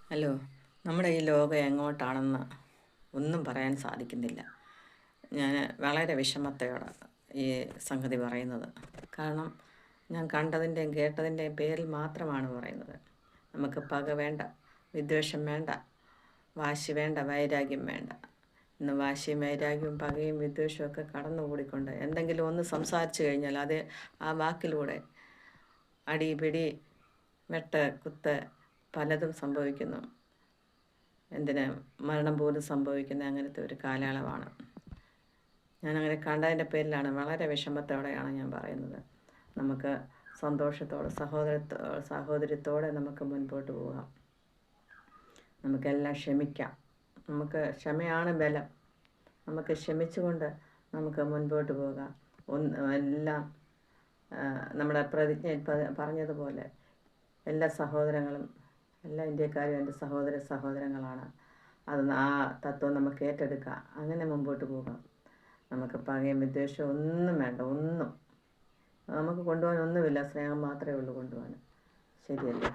Hello. നമ്മുടെ ഈ ലോകം എങ്ങോട്ടാണെന്ന് ഒന്നും പറയാൻ സാധിക്കുന്നില്ല. ഞാൻ വളരെ വിഷമത്തോടെ ഈ സംഗതി പറയുന്നത്. കാരണം ഞാൻ കണ്ടതിൻ്റെയും കേട്ടതിൻ്റെയും പേരിൽ മാത്രമാണ് പറയുന്നത്. നമുക്ക് പക വേണ്ട, വിദ്വേഷം വേണ്ട, വാശി വേണ്ട, വൈരാഗ്യം വേണ്ട. ഇന്ന് വാശിയും വൈരാഗ്യവും പകയും വിദ്വേഷവും ഒക്കെ കടന്നുകൂടിക്കൊണ്ട് എന്തെങ്കിലും ഒന്ന് സംസാരിച്ചു കഴിഞ്ഞാൽ അത് ആ വാക്കിലൂടെ അടി പിടി വെട്ട് കുത്ത് പലതും സംഭവിക്കുന്നു. എന്തിന് മരണം പോലും സംഭവിക്കുന്ന അങ്ങനത്തെ ഒരു കാലയളവാണ്. ഞാനങ്ങനെ കണ്ടതിൻ്റെ പേരിലാണ് വളരെ വിഷമത്തോടെയാണ് ഞാൻ പറയുന്നത്. നമുക്ക് സന്തോഷത്തോടെ സഹോദര്യത്തോടെ നമുക്ക് മുൻപോട്ട് പോകാം. നമുക്കെല്ലാം ക്ഷമിക്കാം. നമുക്ക് ക്ഷമയാണ് ബലം. നമുക്ക് ക്ഷമിച്ചുകൊണ്ട് നമുക്ക് മുൻപോട്ട് പോകാം. എല്ലാം നമ്മുടെ പ്രതിജ്ഞയിൽ പറഞ്ഞതുപോലെ എല്ലാ സഹോദരങ്ങളും എല്ലാ ഇന്ത്യക്കാരും എൻ്റെ സഹോദരങ്ങളാണ്. ആ തത്വം നമുക്ക് ഏറ്റെടുക്കാം. അങ്ങനെ മുമ്പോട്ട് പോകാം. നമുക്ക് പകയും വിദ്വേഷവും ഒന്നും വേണ്ട. ഒന്നും നമുക്ക് കൊണ്ടുപോകാൻ ഒന്നുമില്ല. സ്നേഹം മാത്രമേ ഉള്ളൂ കൊണ്ടുപോകാൻ. ശരിയല്ലേ?